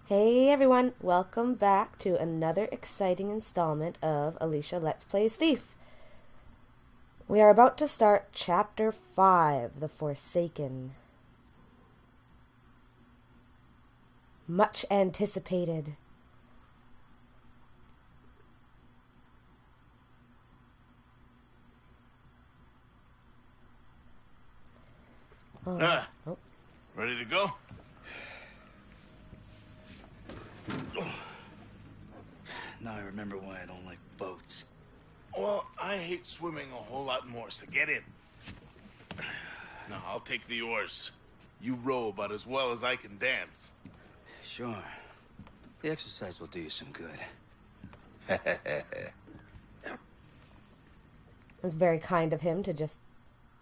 Hey everyone, welcome back to another exciting installment of Alicia Let's Plays Thief. We are about to start Chapter 5, The Forsaken. Much anticipated. Oh. Ready to go? Now I remember why I don't like boats. Well, I hate swimming a whole lot more, so get in. Now, I'll take the oars. You row about as well as I can dance. Sure. The exercise will do you some good. It's very kind of him to just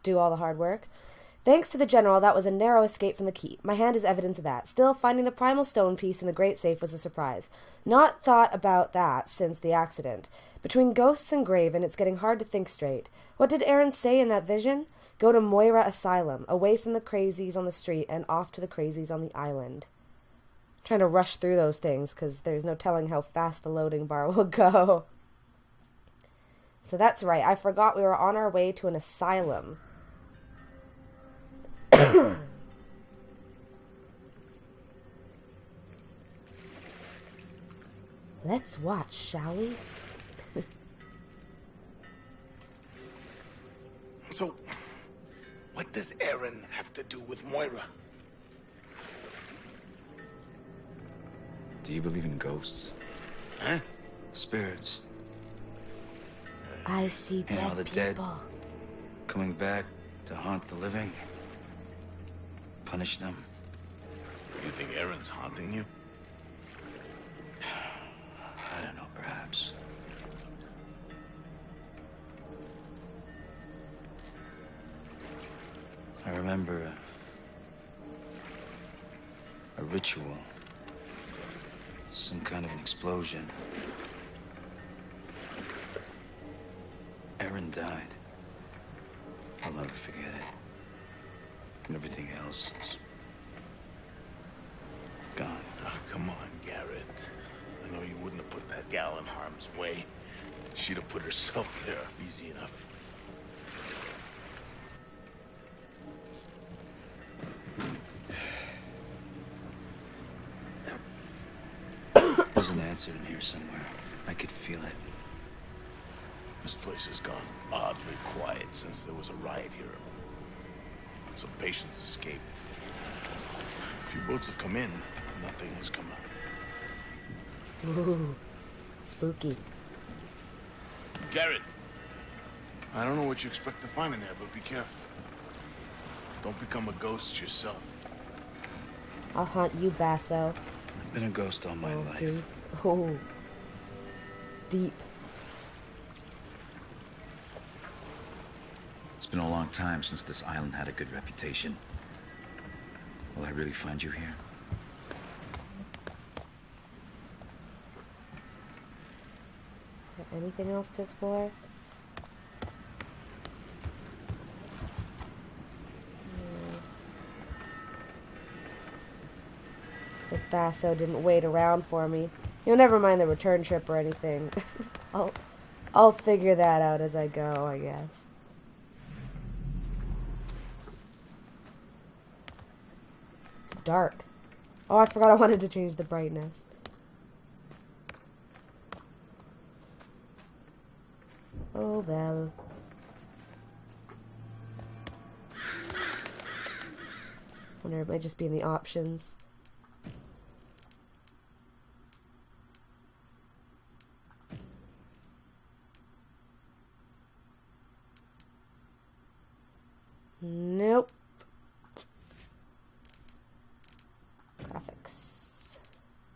do all the hard work. Thanks to the General, that was a narrow escape from the keep. My hand is evidence of that. Still, finding the primal stone piece in the great safe was a surprise. Not thought about that since the accident. Between ghosts and Graven, it's getting hard to think straight. What did Aaron say in that vision? Go to Moira Asylum, away from the crazies on the street and off to the crazies on the island. I'm trying to rush through those things because there's no telling how fast the loading bar will go. So that's right, I forgot we were on our way to an asylum. Let's watch, shall we? So, what does Aaron have to do with Moira? Do you believe in ghosts? Huh? Spirits. I see You know, dead the people. dead coming back to haunt the living. Punish them. You think Aaron's haunting you? I don't know, perhaps. I remember a ritual. Some kind of an explosion. Aaron died. I'll never forget it. And everything else is gone. Oh, come on, Garrett. I know you wouldn't have put that gal in harm's way. She'd have put herself there easy enough. There's an answer in here somewhere. I could feel it. This place has gone oddly quiet since there was a riot here. Some patients escaped. A few boats have come in, nothing has come out. Ooh, spooky. Garrett, I don't know what you expect to find in there, but be careful. Don't become a ghost yourself. I'll haunt you, Basso. I've been a ghost all my life. Thief. Oh, deep. It's been a long time since this island had a good reputation. Will I really find you here? Is there anything else to explore? It's like Basso didn't wait around for me. Never mind the return trip or anything. I'll figure that out as I go, I guess. It's dark. Oh, I forgot I wanted to change the brightness. Oh, well. Wonder it might just be in the options. Nope. Graphics.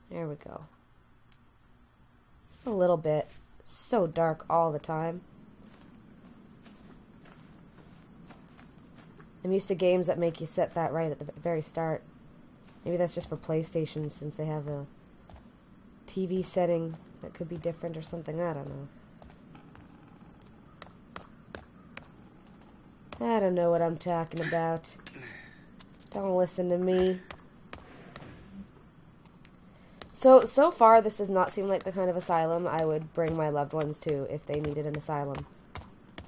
There we go. Just a little bit. It's so dark all the time. I'm used to games that make you set that right at the very start. Maybe that's just for PlayStation since they have a TV setting that could be different or something. I don't know. I don't know what I'm talking about. Don't listen to me. So far, this does not seem like the kind of asylum I would bring my loved ones to if they needed an asylum.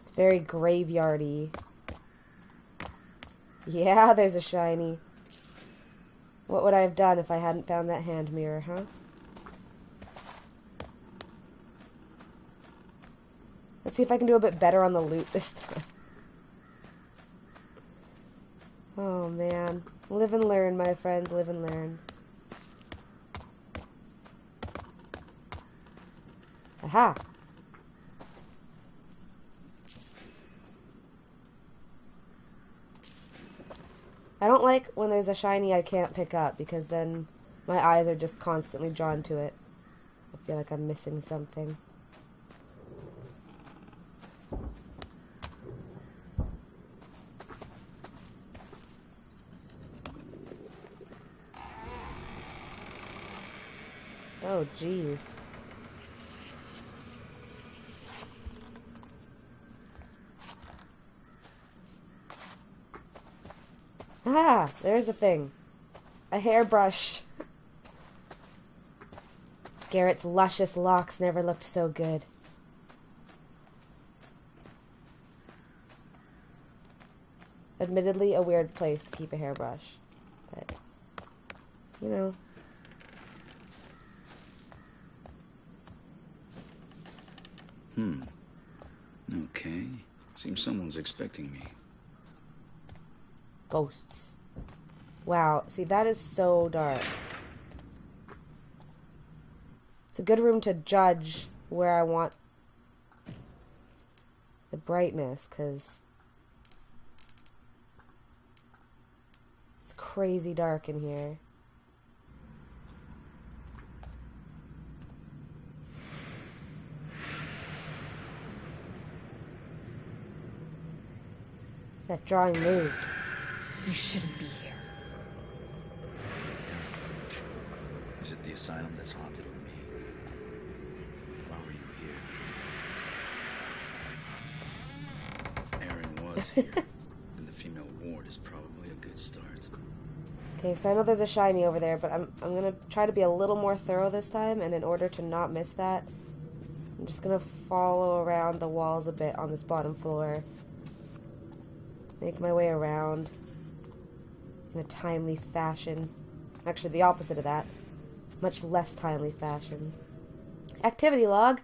It's very graveyardy. Yeah, there's a shiny. What would I have done if I hadn't found that hand mirror, huh? Let's see if I can do a bit better on the loot this time. Oh, man. Live and learn, my friends. Live and learn. Aha! I don't like when there's a shiny I can't pick up, because then my eyes are just constantly drawn to it. I feel like I'm missing something. Oh, jeez. Ah, there's a thing. A hairbrush. Garrett's luscious locks never looked so good. Admittedly, a weird place to keep a hairbrush. But, you know. Okay. Seems someone's expecting me. Ghosts. Wow, see, that is so dark. It's a good room to judge where I want the brightness, because it's crazy dark in here. That drawing moved. You shouldn't be here. Is it the asylum that's haunted with me? Why were you here? If Aaron was here, then the female ward is probably a good start. Okay, so I know there's a shiny over there, but I'm gonna try to be a little more thorough this time, and in order to not miss that, I'm just gonna follow around the walls a bit on this bottom floor. Make my way around in a timely fashion. Actually, the opposite of that. Much less timely fashion. Activity log.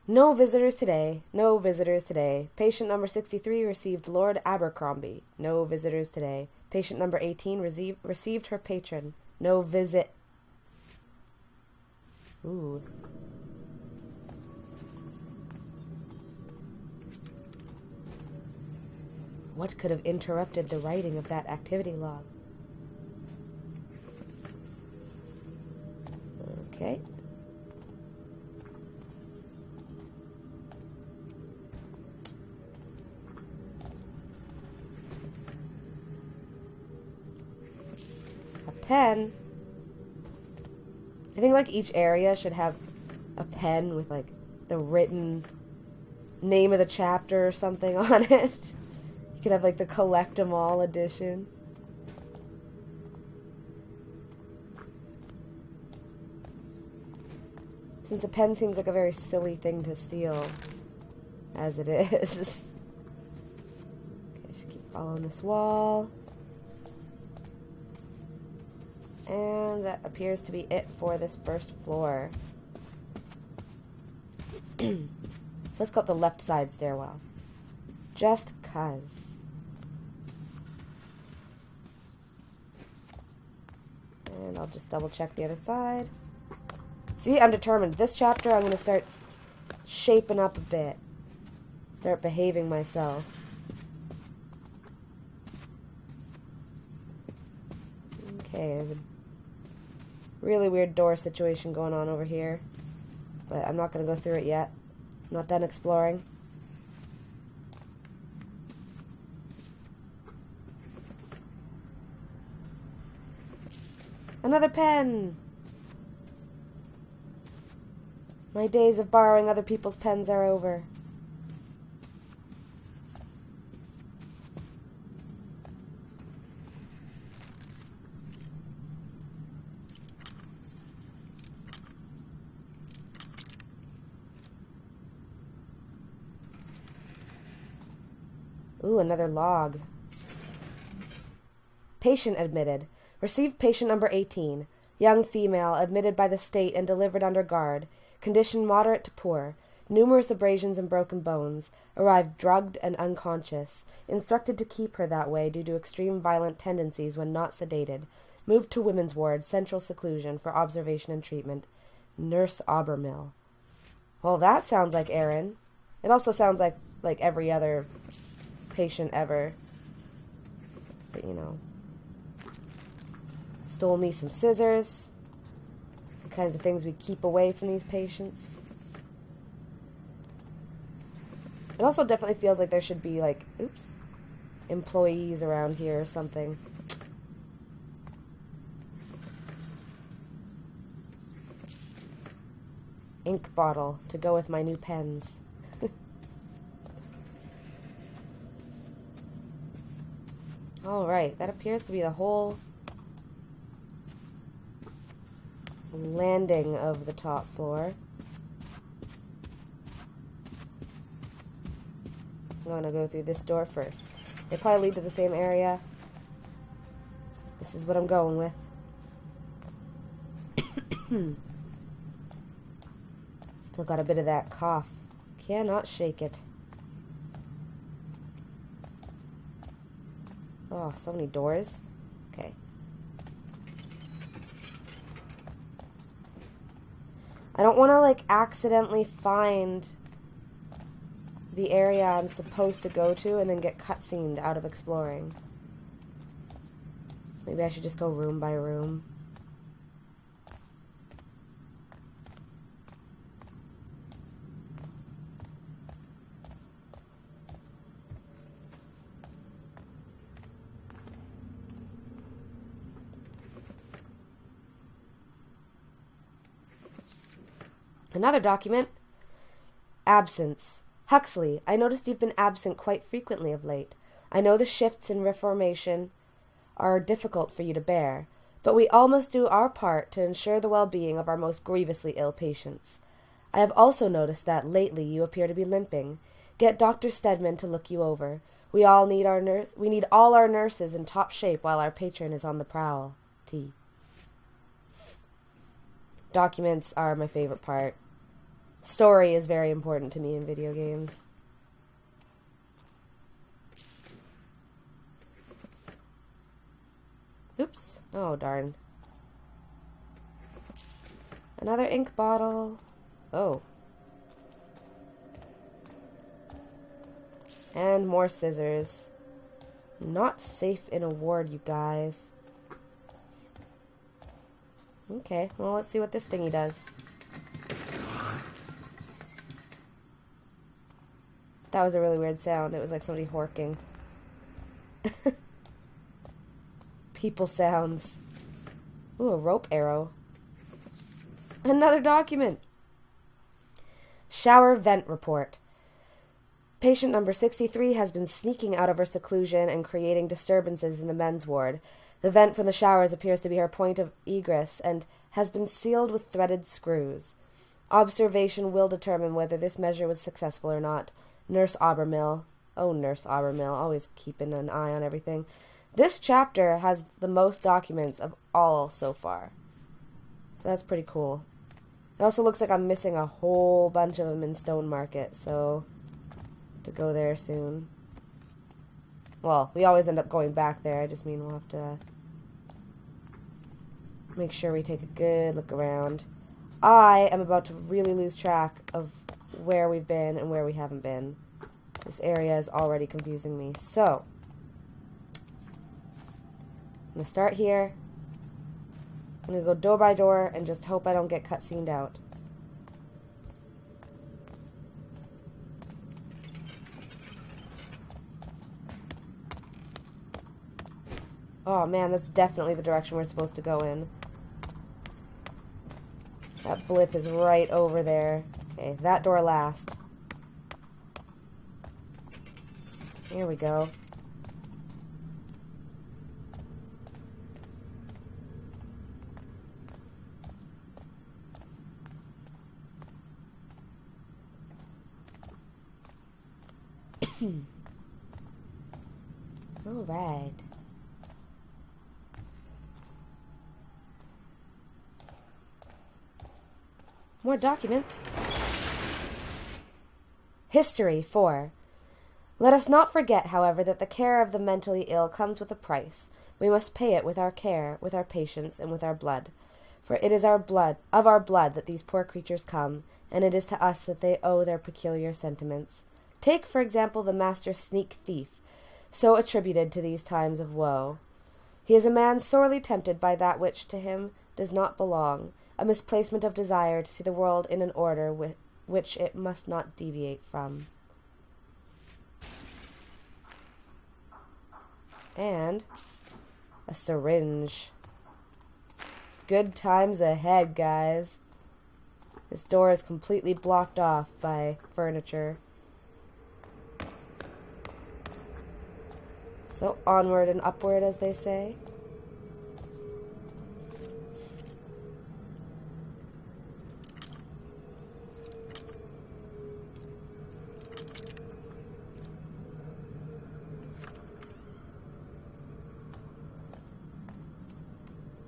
No visitors today. No visitors today. Patient number 63 received Lord Abercrombie. No visitors today. Patient number 18 received her patron. No visit. Ooh. What could have interrupted the writing of that activity log? Okay. A pen. I think like each area should have a pen with like the written name of the chapter or something on it. You could have like the collect 'em all edition. Since a pen seems like a very silly thing to steal, as it is. Okay, I should keep following this wall. And that appears to be it for this first floor. So let's go up the left side stairwell. Just 'cause. And I'll just double check the other side. See, I'm determined. This chapter I'm going to start shaping up a bit. Start behaving myself. Okay, there's a really weird door situation going on over here. But I'm not going to go through it yet. I'm not done exploring. Another pen! My days of borrowing other people's pens are over. Ooh, another log. Patient admitted. Received patient number 18. Young female, admitted by the state and delivered under guard. Condition moderate to poor. Numerous abrasions and broken bones. Arrived drugged and unconscious. Instructed to keep her that way due to extreme violent tendencies when not sedated. Moved to women's ward, central seclusion, for observation and treatment. Nurse Obermill. Well, that sounds like Erin. It also sounds like every other patient ever. But, you know. Stole me some scissors. The kinds of things we keep away from these patients. It also definitely feels like there should be, like, oops, employees around here or something. Ink bottle to go with my new pens. Alright, that appears to be the whole landing of the top floor. I'm going to go through this door first. They probably lead to the same area. This is what I'm going with. Still got a bit of that cough. Cannot shake it. Oh, so many doors. Okay. I don't want to, like, accidentally find the area I'm supposed to go to and then get cutscened out of exploring. So maybe I should just go room by room. Another document. Absence. Huxley, I noticed you've been absent quite frequently of late. I know the shifts in reformation are difficult for you to bear, but we all must do our part to ensure the well-being of our most grievously ill patients. I have also noticed that, lately, you appear to be limping. Get Dr. Stedman to look you over. We need all our nurses in top shape while our patron is on the prowl. T. Documents are my favorite part. Story is very important to me in video games. Oops. Oh, darn. Another ink bottle. Oh. And more scissors. Not safe in a ward, you guys. Okay, well, let's see what this thingy does. That was a really weird sound. It was like somebody horking. People sounds. Ooh, a rope arrow. Another document. Shower vent report. Patient number 63 has been sneaking out of her seclusion and creating disturbances in the men's ward. The vent from the showers appears to be her point of egress and has been sealed with threaded screws. Observation will determine whether this measure was successful or not. Nurse Obermill. Oh, Nurse Obermill. Always keeping an eye on everything. This chapter has the most documents of all so far. So that's pretty cool. It also looks like I'm missing a whole bunch of them in Stone Market, so I have to go there soon. Well, we always end up going back there. I just mean we'll have to make sure we take a good look around. I am about to really lose track of where we've been and where we haven't been. This area is already confusing me. So, I'm going to start here. I'm going to go door by door and just hope I don't get cutscened out. Oh man, that's definitely the direction we're supposed to go in. That blip is right over there. Okay, that door last. Here we go. Alright. More documents. History 4. Let us not forget, however, that the care of the mentally ill comes with a price. We must pay it with our care, with our patience, and with our blood. For it is of our blood that these poor creatures come, and it is to us that they owe their peculiar sentiments. Take, for example, the master sneak thief, so attributed to these times of woe. He is a man sorely tempted by that which to him does not belong, a misplacement of desire to see the world in an order which it must not deviate from. And a syringe. Good times ahead, guys. This door is completely blocked off by furniture. So onward and upward, as they say.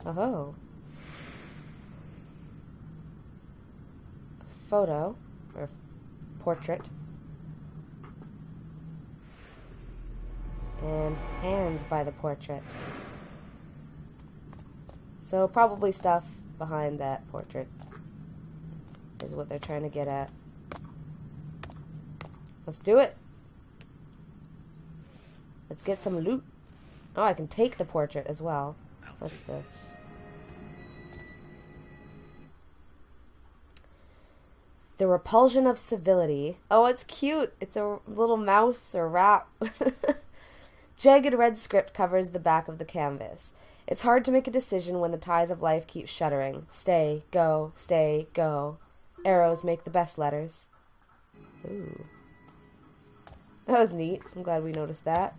Oh. A photo, or portrait. And hands by the portrait. So probably stuff behind that portrait is what they're trying to get at. Let's do it. Let's get some loot. Oh, I can take the portrait as well. What's this? The repulsion of civility. Oh, it's cute. It's a little mouse or rat. Jagged red script covers the back of the canvas. It's hard to make a decision when the ties of life keep shuddering. Stay, go, go. Arrows make the best letters. Ooh. That was neat. I'm glad we noticed that.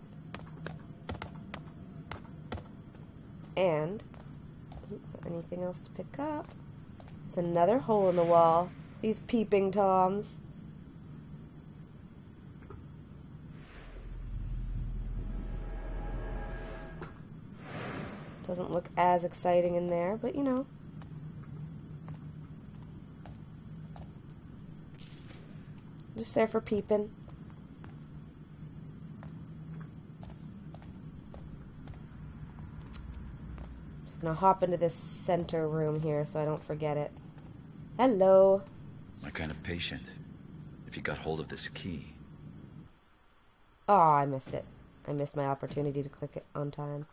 And anything else to pick up? There's another hole in the wall. These peeping toms. Doesn't look as exciting in there, but you know. Just there for peeping. Just gonna hop into this center room here so I don't forget it. Hello. My kind of patient. If you got hold of this key. Oh, I missed it. I missed my opportunity to click it on time.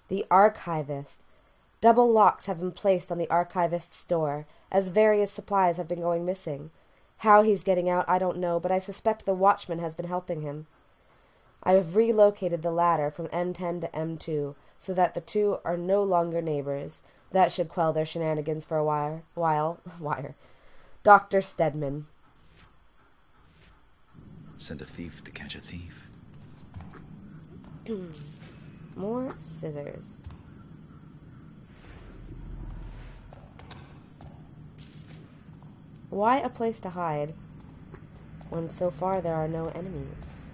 The Archivist. Double locks have been placed on the Archivist's door, as various supplies have been going missing. How he's getting out, I don't know, but I suspect the watchman has been helping him. I have relocated the ladder from M10 to M2, so that the two are no longer neighbors. That should quell their shenanigans for a while. Dr. Stedman. Send a thief to catch a thief. More scissors. Why a place to hide when so far there are no enemies?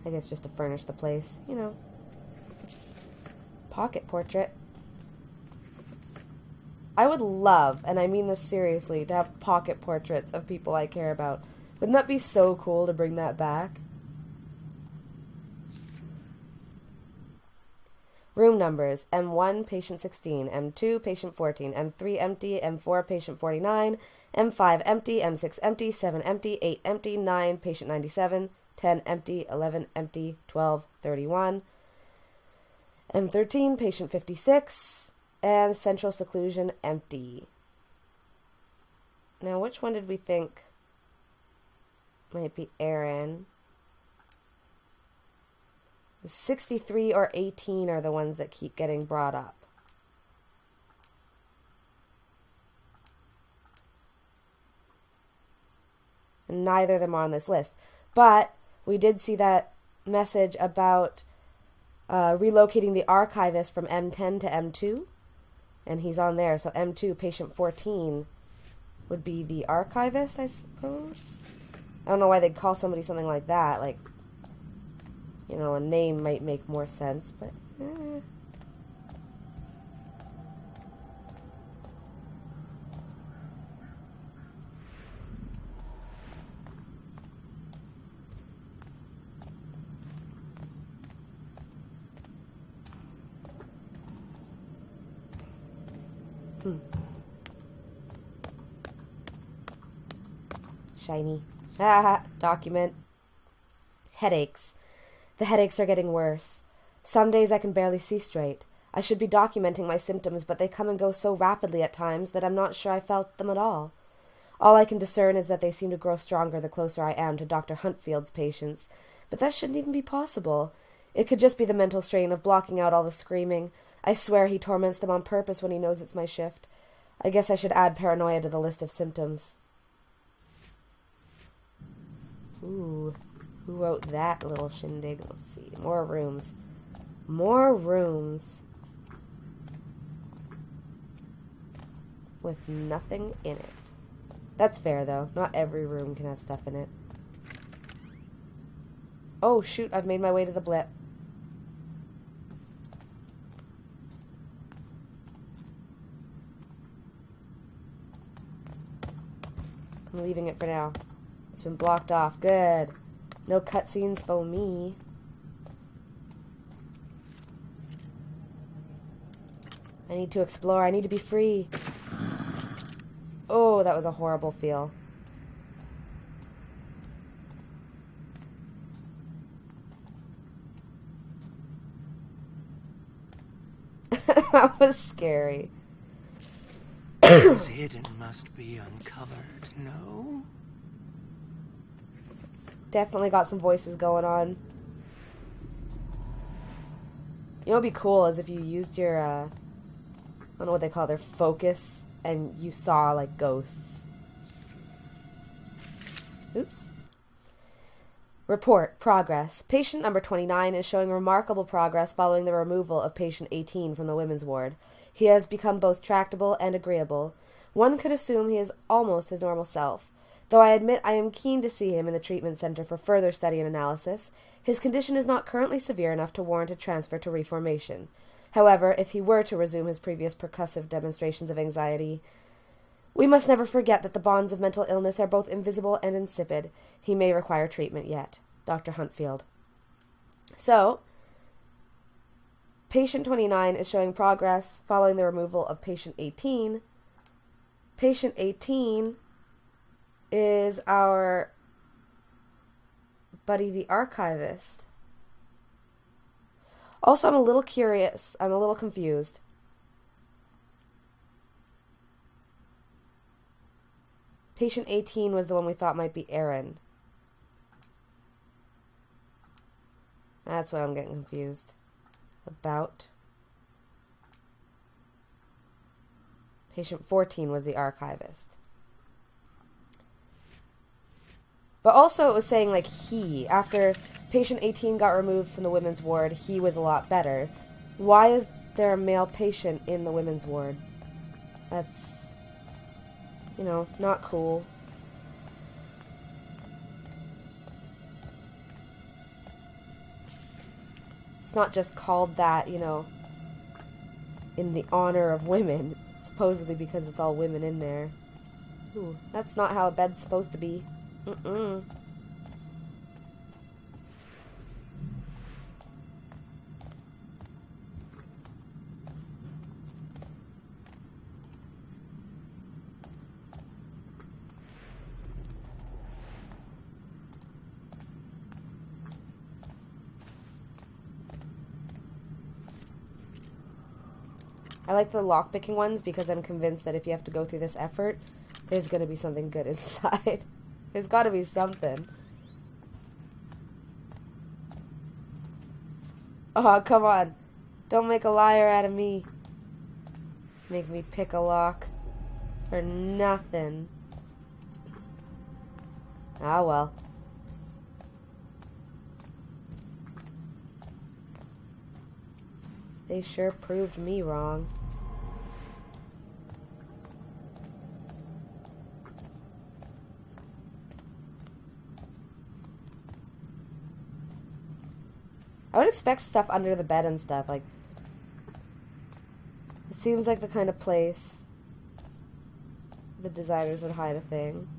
I guess just to furnish the place, you know. Pocket portrait. I would love, and I mean this seriously, to have pocket portraits of people I care about. Wouldn't that be so cool to bring that back? Room numbers: M1, patient 16, M2, patient 14, M3 empty, M4, patient 49, M5 empty, M6 empty, 7 empty, 8 empty, 9, patient 97, 10 empty, 11 empty, 12, 31, M13, patient 56, and central seclusion empty. Now, which one did we think might be Aaron? The 63 or 18 are the ones that keep getting brought up. And neither of them are on this list. But we did see that message about relocating the archivist from M10 to M2. And he's on there. So M2, patient 14, would be the archivist, I suppose. I don't know why they'd call somebody something like that. Like, you know, a name might make more sense, but... Shiny. Document. Headaches. The headaches are getting worse. Some days I can barely see straight. I should be documenting my symptoms, but they come and go so rapidly at times that I'm not sure I felt them at all. All I can discern is that they seem to grow stronger the closer I am to Dr. Huntfield's patients. But that shouldn't even be possible. It could just be the mental strain of blocking out all the screaming. I swear he torments them on purpose when he knows it's my shift. I guess I should add paranoia to the list of symptoms. Ooh, who wrote that little shindig? Let's see. More rooms. More rooms. With nothing in it. That's fair, though. Not every room can have stuff in it. Oh, shoot. I've made my way to the blip. I'm leaving it for now. It's been blocked off. Good. No cutscenes for me. I need to explore. I need to be free. Oh, that was a horrible feel. That was scary. What is hidden must be uncovered, no? Definitely got some voices going on. You know what would be cool is if you used your, I don't know what they call their focus, and you saw, like, ghosts. Oops. Report. Progress. Patient number 29 is showing remarkable progress following the removal of patient 18 from the women's ward. He has become both tractable and agreeable. One could assume he is almost his normal self. Though I admit I am keen to see him in the treatment center for further study and analysis, his condition is not currently severe enough to warrant a transfer to reformation. However, if he were to resume his previous percussive demonstrations of anxiety, we must never forget that the bonds of mental illness are both invisible and insipid. He may require treatment yet. Dr. Huntfield. So, patient 29 is showing progress following the removal of patient 18. Patient 18 is our buddy the archivist. Also, I'm a little curious. I'm a little confused. Patient 18 was the one we thought might be Aaron. That's what I'm getting confused about. Patient 14 was the archivist. But also it was saying, like, after patient 18 got removed from the women's ward, he was a lot better. Why is there a male patient in the women's ward? That's, you know, not cool. It's not just called that, you know, in the honor of women, supposedly because it's all women in there. Ooh, that's not how a bed's supposed to be. Mm-mm. I like the lockpicking ones because I'm convinced that if you have to go through this effort, there's going to be something good inside. There's got to be something. Oh, come on. Don't make a liar out of me. Make me pick a lock. For nothing. Ah, well. They sure proved me wrong. expect stuff under the bed and stuff. Like, it seems like the kind of place the designers would hide a thing.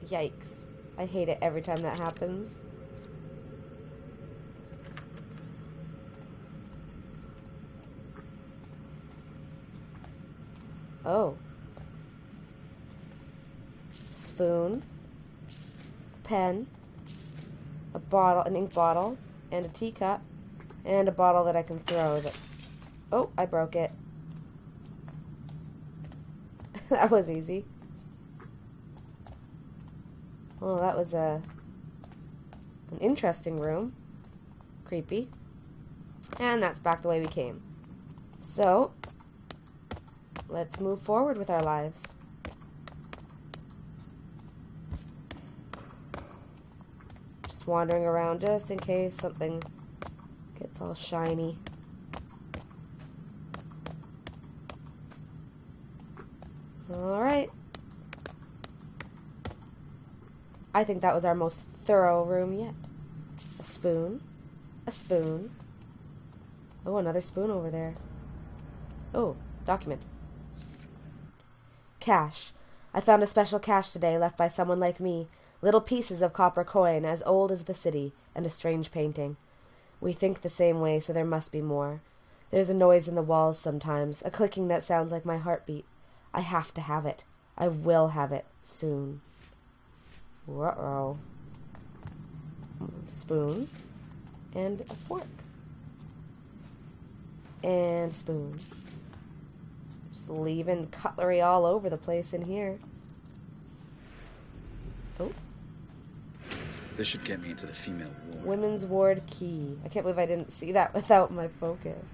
Yikes. I hate it every time that happens. Oh. Spoon. Pen. A bottle, an ink bottle. And a teacup. And a bottle that I can throw. That... Oh, I broke it. That was easy. Well, that was an interesting room. Creepy. And that's back the way we came. So, let's move forward with our lives. Just wandering around just in case something gets all shiny. Alright. I think that was our most thorough room yet. A spoon. A spoon. Oh, another spoon over there. Oh, document. Cash. I found a special cache today left by someone like me. Little pieces of copper coin as old as the city, and a strange painting. We think the same way, so there must be more. There's a noise in the walls sometimes, a clicking that sounds like my heartbeat. I have to have it. I will have it soon. Uh-oh. Spoon. And a fork. And spoon. Just leaving cutlery all over the place in here. Oh. This should get me into the female ward. Women's ward key. I can't believe I didn't see that without my focus.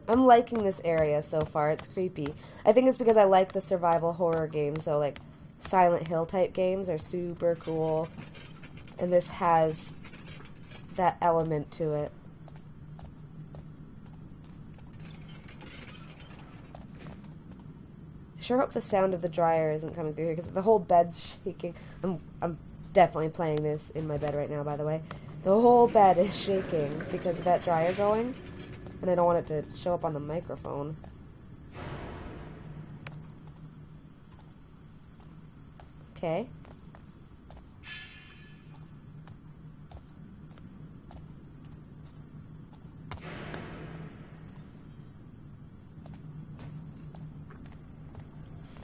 I'm liking this area so far. It's creepy. I think it's because I like the survival horror games. So, like, Silent Hill type games are super cool. And this has that element to it. I sure hope the sound of the dryer isn't coming through here, because the whole bed's shaking. I'm definitely playing this in my bed right now, by the way. The whole bed is shaking because of that dryer going. And I don't want it to show up on the microphone. Okay.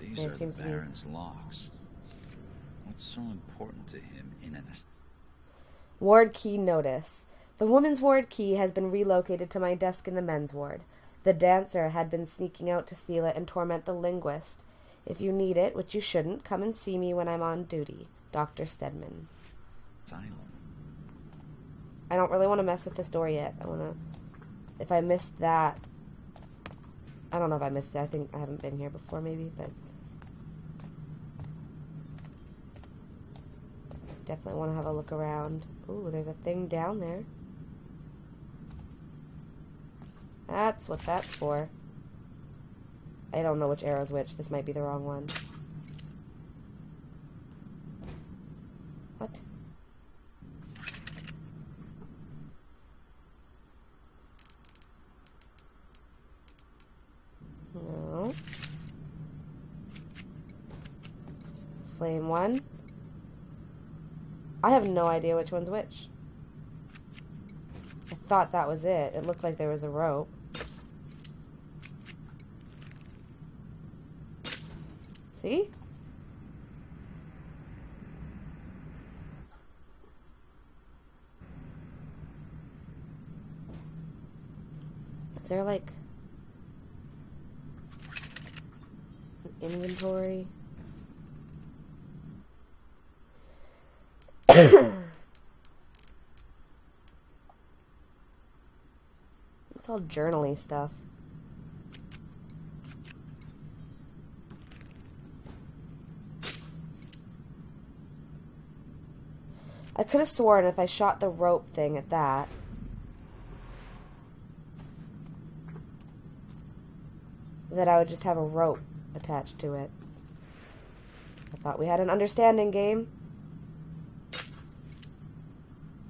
These There are seems the to be- Baron's locks. What's so important to him in it? Ward key notice. The woman's ward key has been relocated to my desk in the men's ward. The dancer had been sneaking out to steal it and torment the linguist. If you need it, which you shouldn't, come and see me when I'm on duty. Dr. Stedman. Asylum. I don't really want to mess with this door yet. I want to... If I missed that... I don't know if I missed it. I think I haven't been here before, maybe, but... Definitely want to have a look around. Ooh, there's a thing down there. That's what that's for. I don't know which arrow's which. This might be the wrong one. What? No. Flame one. I have no idea which one's which. I thought that was it. It looked like there was a rope. See? Is there like an inventory? It's all journaly stuff. I could have sworn if I shot the rope thing at that, that I would just have a rope attached to it. I thought we had an understanding, game.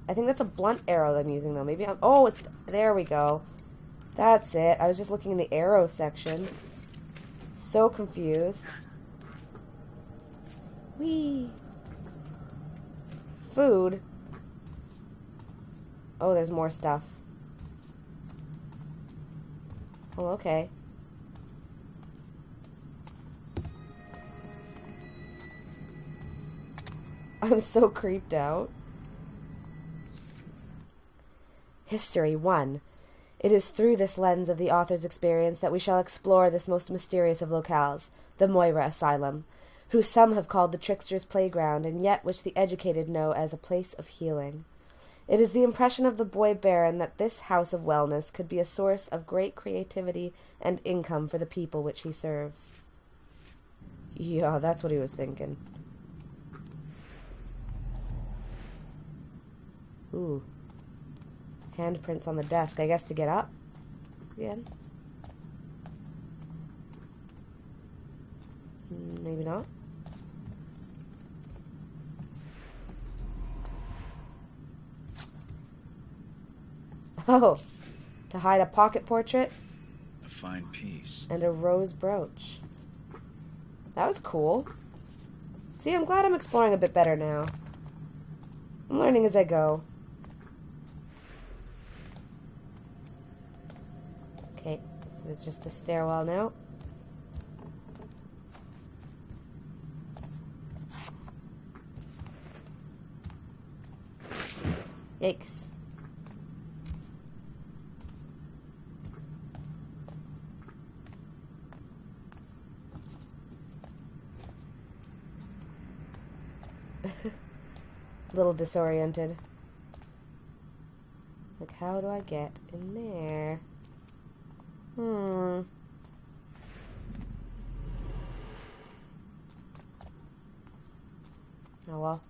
I think that's a blunt arrow that I'm using, though. Maybe I'm... Oh, it's... There we go. That's it. I was just looking in the arrow section. So confused. Whee! Food. Oh, there's more stuff. Oh, okay. I'm so creeped out. History 1. It is through this lens of the author's experience that we shall explore this most mysterious of locales, the Moira Asylum, who some have called the trickster's playground, and yet which the educated know as a place of healing. It is the impression of the boy Baron that this house of wellness could be a source of great creativity and income for the people which he serves. Yeah, that's what he was thinking. Ooh. Handprints on the desk, I guess, to get up again. Maybe not. Oh, to hide a pocket portrait A fine piece. and a rose brooch. That was cool. See, I'm glad I'm exploring a bit better now. I'm learning as I go. Okay, so there's just the stairwell now. Yikes. A little disoriented. Like, how do I get in there? Oh well.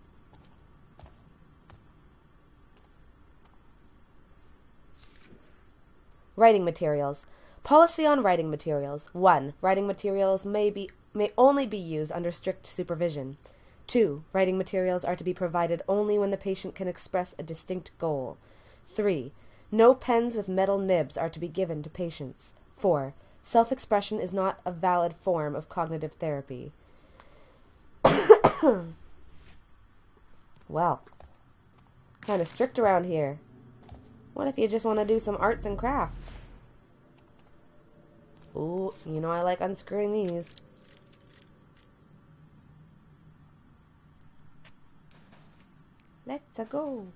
Writing materials. Policy on writing materials. 1. Writing materials may only be used under strict supervision. 2. Writing materials are to be provided only when the patient can express a distinct goal. 3. No pens with metal nibs are to be given to patients. 4. Self-expression is not a valid form of cognitive therapy. Well, kind of strict around here. What if you just want to do some arts and crafts? Ooh, you know I like unscrewing these. Let's go.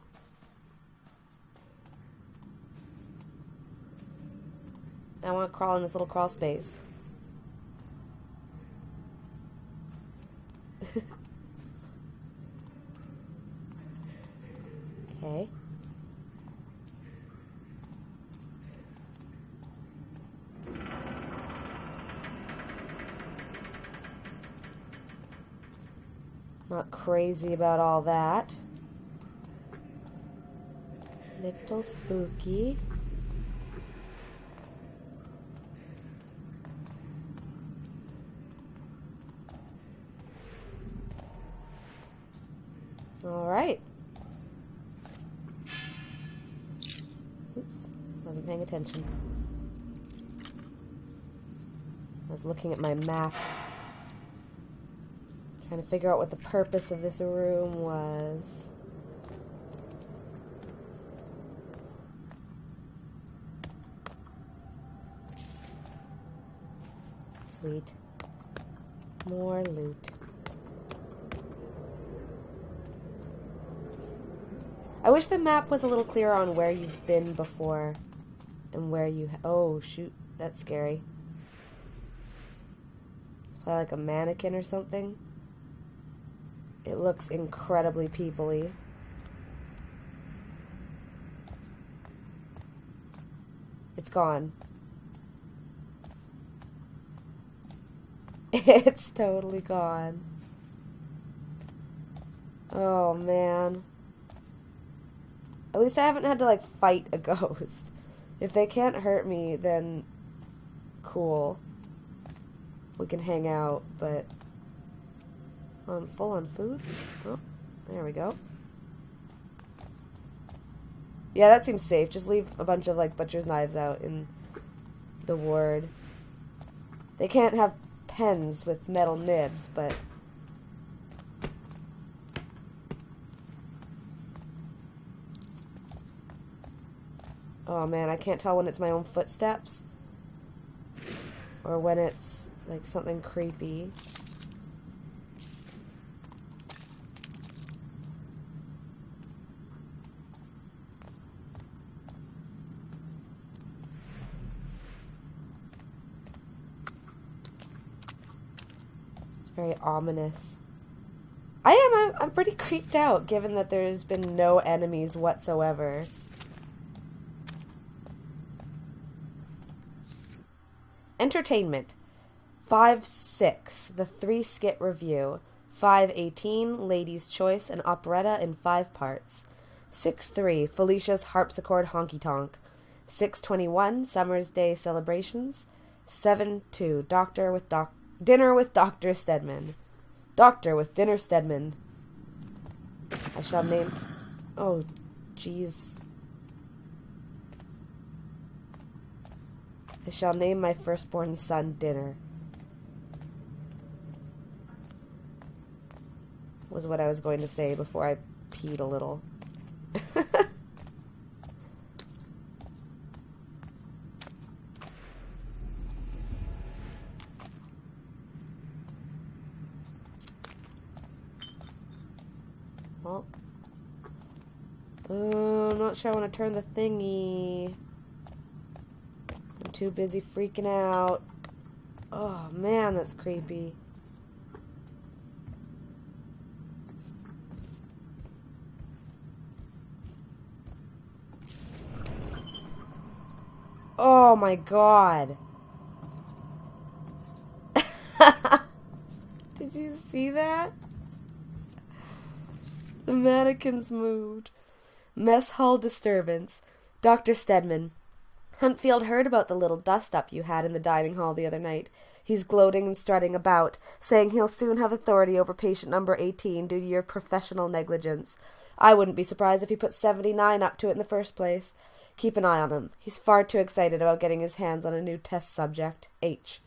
I want to crawl in this little crawl space. Okay. Not crazy about all that. Little spooky. All right. Oops, wasn't paying attention. I was looking at my map, trying to figure out what the purpose of this room was. Sweet. More loot. I wish the map was a little clearer on where you've been before and where you... Oh, shoot. That's scary. It's probably like a mannequin or something. It looks incredibly people-y. It's gone. It's totally gone. Oh, man. At least I haven't had to, like, fight a ghost. If they can't hurt me, then cool. We can hang out, but... I'm full on food? Oh, there we go. Yeah, that seems safe. Just leave a bunch of, like, butcher's knives out in the ward. They can't have pens with metal nibs, but... Oh man, I can't tell when it's my own footsteps. Or when it's, like, something creepy. Very ominous. I'm pretty creeped out given that there's been no enemies whatsoever. Entertainment. 5-6, the 3-skit review. 5-18, Ladies' Choice, an operetta in 5 parts. 6-3, Felicia's harpsichord honky tonk. 6-21, Summer's Day celebrations. 7-2, Dinner with Dr. Stedman. Doctor with Dinner Stedman. I shall name... Oh, jeez. I shall name my firstborn son Dinner. Was what I was going to say before I peed a little. Well, I'm not sure I want to turn the thingy. I'm too busy freaking out. Oh man, that's creepy. Oh my god. Did you see that? The mannequins moved. Mess hall disturbance. Dr. Stedman. Huntfield heard about the little dust-up you had in the dining hall the other night. He's gloating and strutting about, saying he'll soon have authority over patient number 18 due to your professional negligence. I wouldn't be surprised if he put 79 up to it in the first place. Keep an eye on him. He's far too excited about getting his hands on a new test subject. H.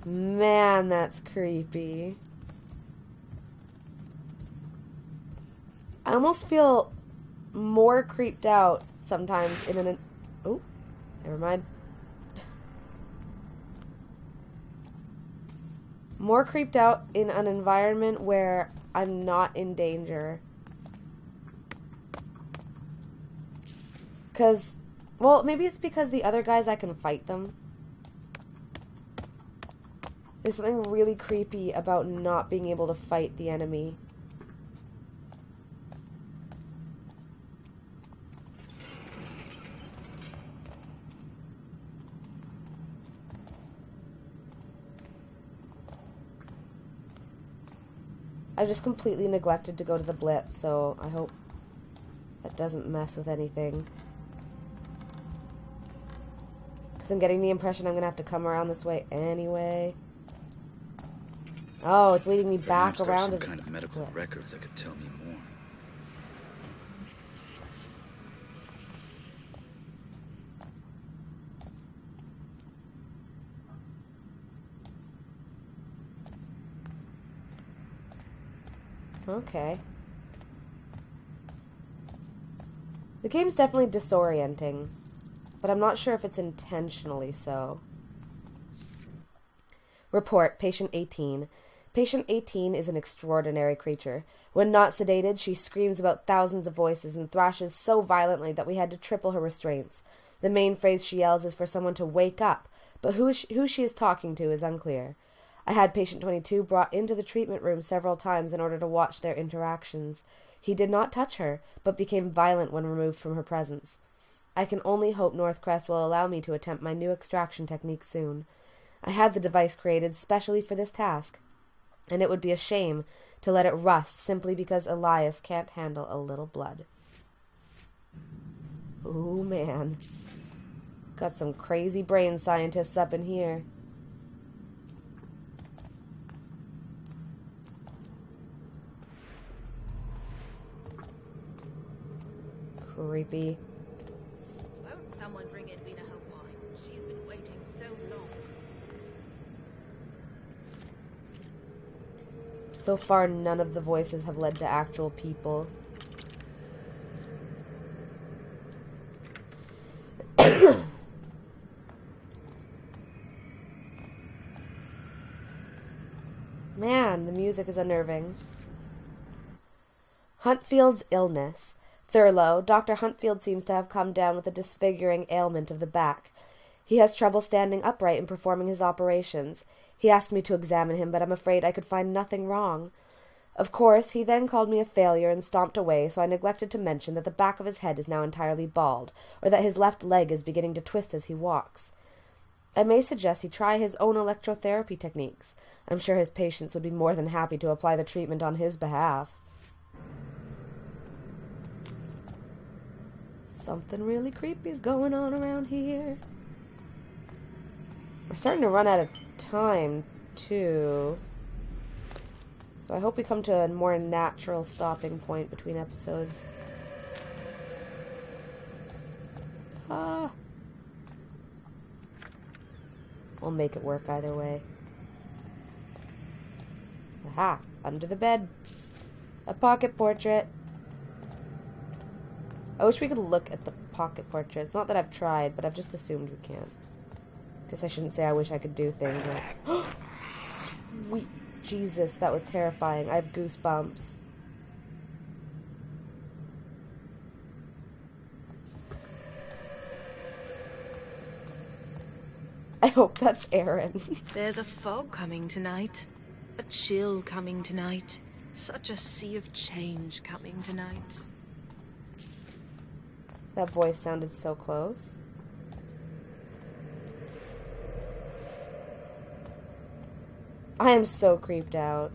Man, that's creepy. I almost feel more creeped out sometimes in an... Oh, never mind. More creeped out in an environment where I'm not in danger. Because, well, maybe it's because the other guys, I can fight them. There's something really creepy about not being able to fight the enemy. I've just completely neglected to go to the blip, so I hope that doesn't mess with anything. Because I'm getting the impression I'm going to have to come around this way anyway. Oh, it's leading me back around to the kind of medical records that could tell me more. Okay. The game's definitely disorienting, but I'm not sure if it's intentionally so. Report, patient 18. Patient 18 is an extraordinary creature. When not sedated, she screams about thousands of voices and thrashes so violently that we had to triple her restraints. The main phrase she yells is for someone to wake up, but who she is talking to is unclear. I had patient 22 brought into the treatment room several times in order to watch their interactions. He did not touch her, but became violent when removed from her presence. I can only hope Northcrest will allow me to attempt my new extraction technique soon. I had the device created specially for this task, and it would be a shame to let it rust simply because Elias can't handle a little blood. Ooh, man. Got some crazy brain scientists up in here. Creepy. Won't someone bring Edwina her wine? She's been waiting so long. So far, none of the voices have led to actual people. Man, the music is unnerving. Huntfield's illness. Thurlow, Dr. Huntfield seems to have come down with a disfiguring ailment of the back. He has trouble standing upright and performing his operations. He asked me to examine him, but I'm afraid I could find nothing wrong. Of course, he then called me a failure and stomped away, so I neglected to mention that the back of his head is now entirely bald, or that his left leg is beginning to twist as he walks. I may suggest he try his own electrotherapy techniques. I'm sure his patients would be more than happy to apply the treatment on his behalf. Something really creepy's going on around here. We're starting to run out of time, too. So I hope we come to a more natural stopping point between episodes. We'll make it work either way. Aha! Under the bed. A pocket portrait. I wish we could look at the pocket portraits. Not that I've tried, but I've just assumed we can't. Guess I shouldn't say I wish I could do things like... Sweet Jesus, that was terrifying. I have goosebumps. I hope that's Aaron. There's a fog coming tonight. A chill coming tonight. Such a sea of change coming tonight. That voice sounded so close. I am so creeped out.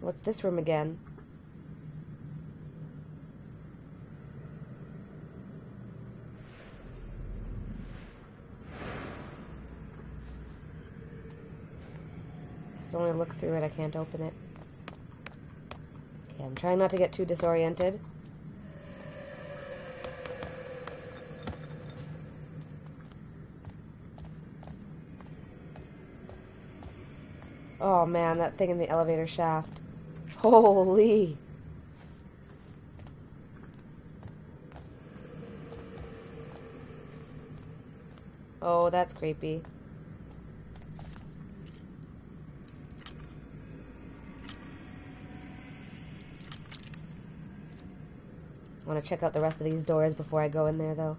What's this room again? I can only look through it, I can't open it. Okay, I'm trying not to get too disoriented. Oh man, that thing in the elevator shaft. Holy! Oh, that's creepy. I want to check out the rest of these doors before I go in there, though.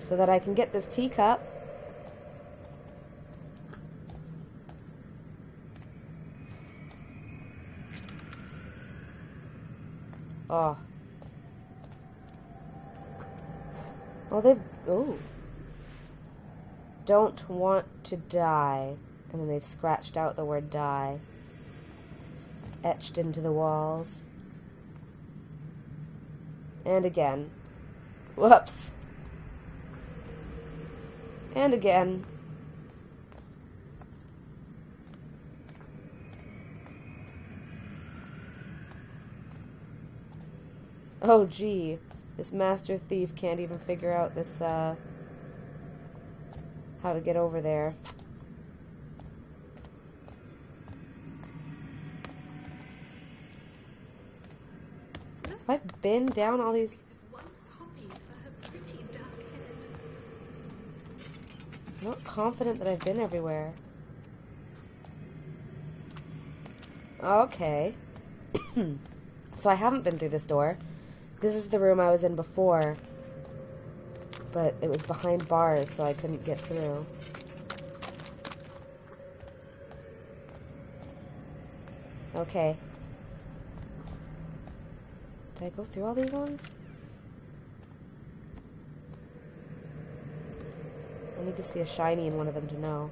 So that I can get this teacup. Oh. Well, they've... Oh. Don't want to die. And then they've scratched out the word die. It's etched into the walls. And again. Whoops. And again. Oh, gee. This master thief can't even figure out this, how to get over there. Have I been down all these... I'm not confident that I've been everywhere. Okay. So I haven't been through this door. This is the room I was in before. But it was behind bars, so I couldn't get through. Okay. Did I go through all these ones? I need to see a shiny in one of them to know.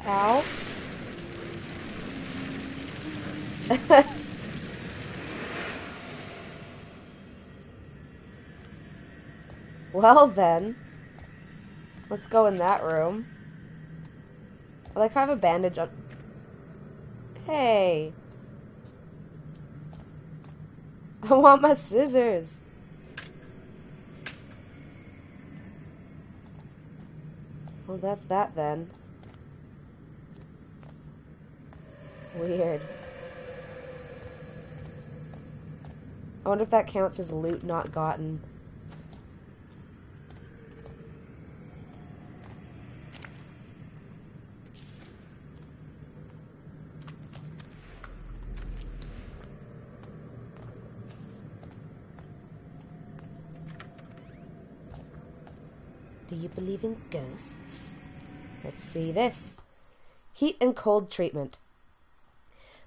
Ow. Well then, let's go in that room. I like how I have a bandage on. Hey. I want my scissors. Well, that's that then. Weird. I wonder if that counts as loot not gotten. Do you believe in ghosts? Let's see this. Heat and cold treatment.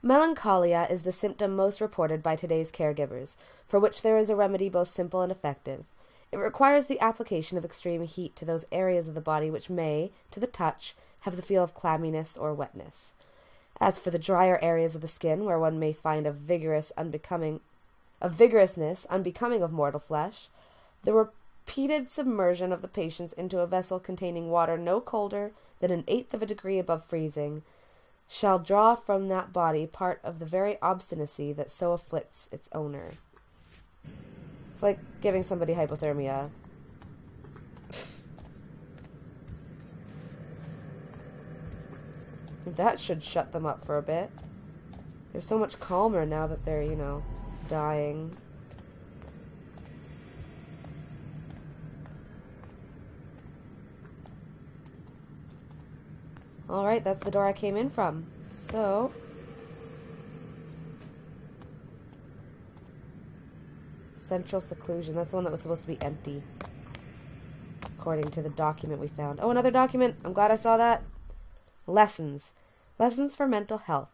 Melancholia is the symptom most reported by today's caregivers, for which there is a remedy both simple and effective. It requires the application of extreme heat to those areas of the body which may, to the touch, have the feel of clamminess or wetness. As for the drier areas of the skin, where one may find a vigorousness unbecoming of mortal flesh, the repeated submersion of the patients into a vessel containing water no colder than 1/8 of a degree above freezing shall draw from that body part of the very obstinacy that so afflicts its owner. It's like giving somebody hypothermia. That should shut them up for a bit. They're so much calmer now that they're, dying. Alright, that's the door I came in from. So, central seclusion. That's the one that was supposed to be empty, according to the document we found. Oh, another document. I'm glad I saw that. Lessons. Lessons for mental health.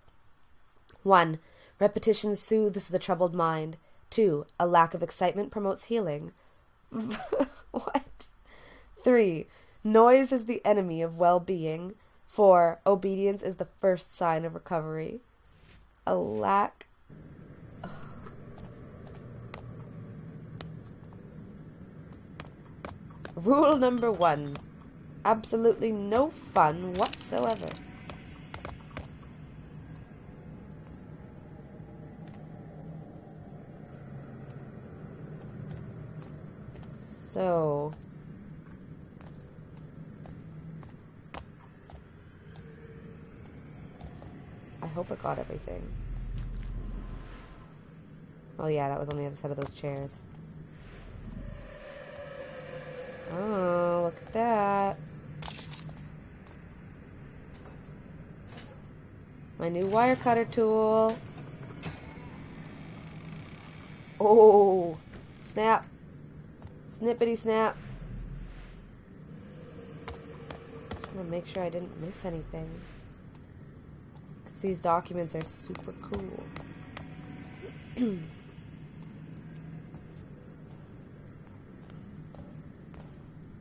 1. Repetition soothes the troubled mind. 2. A lack of excitement promotes healing. What? 3. Noise is the enemy of well-being. 4. Obedience is the first sign of recovery. A lack... Ugh. Rule number 1. Absolutely no fun whatsoever. So... I hope it got everything. Oh yeah, that was on the other side of those chairs. Oh, look at that. My new wire cutter tool. Oh, snap. Snippity snap. Just want to make sure I didn't miss anything. Because these documents are super cool.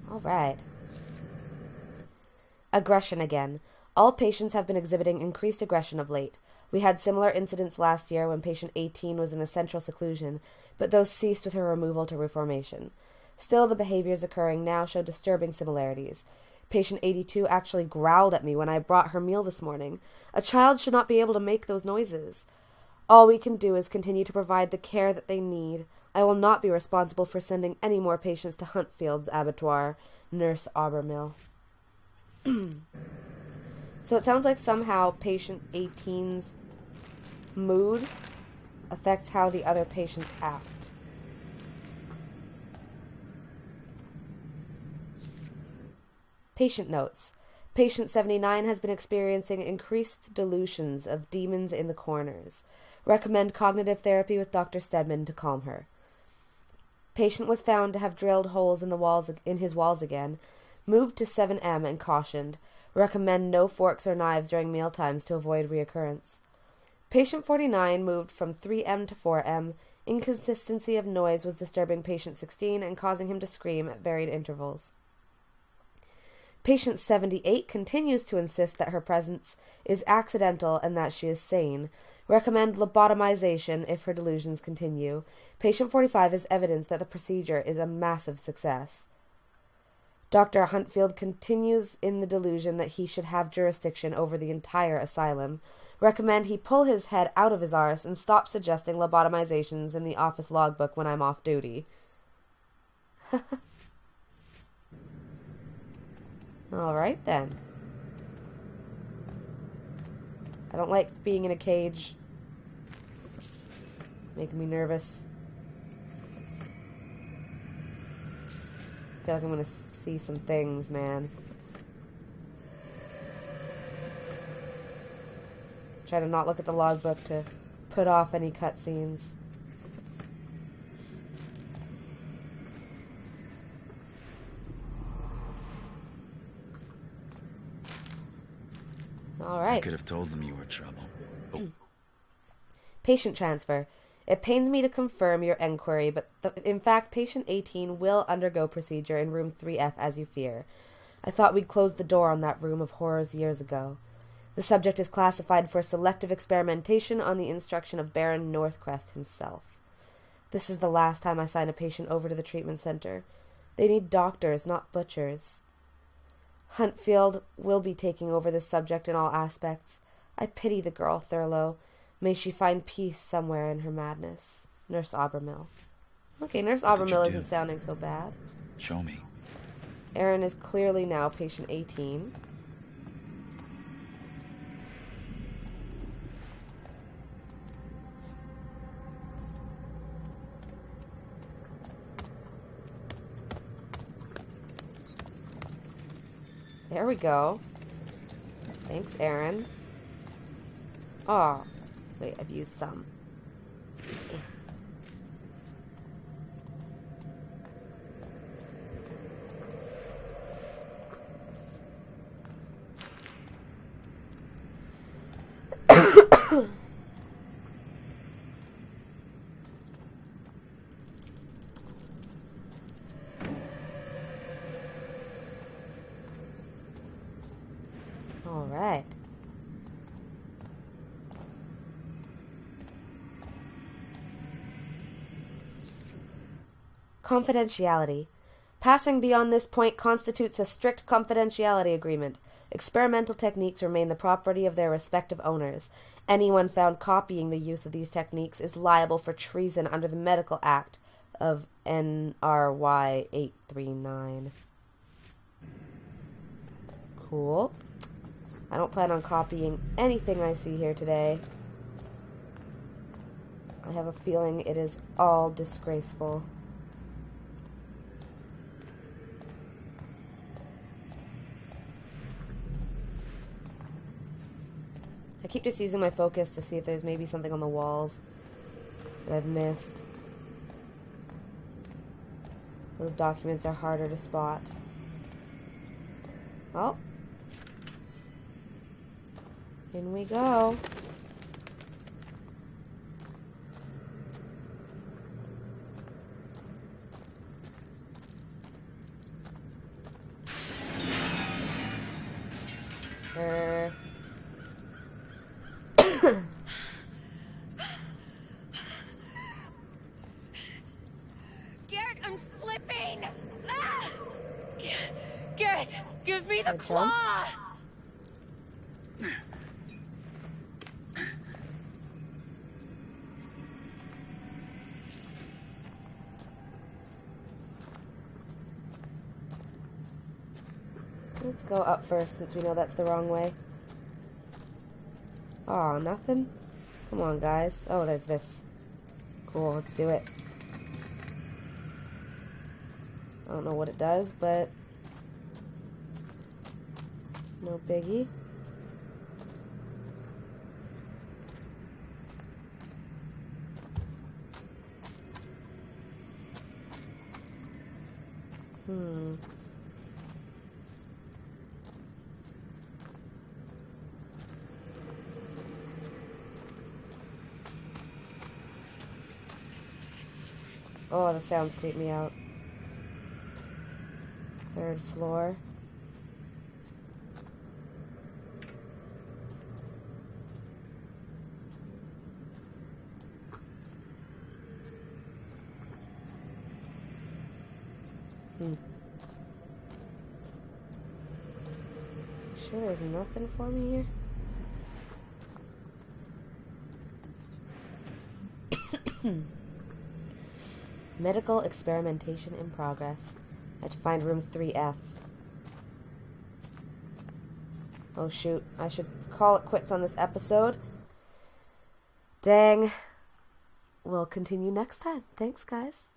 Alright. Aggression again. All patients have been exhibiting increased aggression of late. We had similar incidents last year when patient 18 was in the central seclusion, but those ceased with her removal to reformation. Still, the behaviors occurring now show disturbing similarities. Patient 82 actually growled at me when I brought her meal this morning. A child should not be able to make those noises. All we can do is continue to provide the care that they need. I will not be responsible for sending any more patients to Huntfield's abattoir. Nurse Aubermill. So it sounds like somehow patient 18's mood affects how the other patients act. Patient notes. Patient 79 has been experiencing increased delusions of demons in the corners. Recommend cognitive therapy with Dr. Stedman to calm her. Patient was found to have drilled holes in his walls again. Moved to 7M and cautioned. Recommend no forks or knives during mealtimes to avoid reoccurrence. Patient 49 moved from 3M to 4M. Inconsistency of noise was disturbing patient 16 and causing him to scream at varied intervals. Patient 78 continues to insist that her presence is accidental and that she is sane. Recommend lobotomization if her delusions continue. Patient 45 is evidence that the procedure is a massive success. Dr. Huntfield continues in the delusion that he should have jurisdiction over the entire asylum. Recommend he pull his head out of his arse and stop suggesting lobotomizations in the office logbook when I'm off duty. Alright then. I don't like being in a cage. Making me nervous. I feel like I'm gonna see some things, man. Try to not look at the logbook to put off any cutscenes. Alright. I could have told them you were trouble. Oh. Patient transfer. It pains me to confirm your enquiry, but in fact, patient 18 will undergo procedure in room 3F as you fear. I thought we'd closed the door on that room of horrors years ago. The subject is classified for selective experimentation on the instruction of Baron Northcrest himself. This is the last time I sign a patient over to the treatment center. They need doctors, not butchers. Huntfield will be taking over this subject in all aspects. I pity the girl, Thurlow. May she find peace somewhere in her madness. Nurse Abermill. Okay, Nurse Abermill isn't sounding so bad. Show me. Aaron is clearly now patient 18. There we go. Thanks, Aaron. Oh, wait, I've used some. All right. Confidentiality. Passing beyond this point constitutes a strict confidentiality agreement. Experimental techniques remain the property of their respective owners. Anyone found copying the use of these techniques is liable for treason under the Medical Act of NRY 839. Cool. I don't plan on copying anything I see here today. I have a feeling it is all disgraceful. I keep just using my focus to see if there's maybe something on the walls that I've missed. Those documents are harder to spot. Well, in we go. Garrett, I'm slipping! Ah! Garrett, give me the Good claw! Let's go up first since we know that's the wrong way. Aw, nothing? Come on, guys. Oh, there's this. Cool, let's do it. I don't know what it does, but No biggie. Oh, the sounds creep me out. 3rd floor. Sure there's nothing for me here? Medical experimentation in progress. I have to find room 3F. Oh shoot, I should call it quits on this episode. Dang. We'll continue next time. Thanks, guys.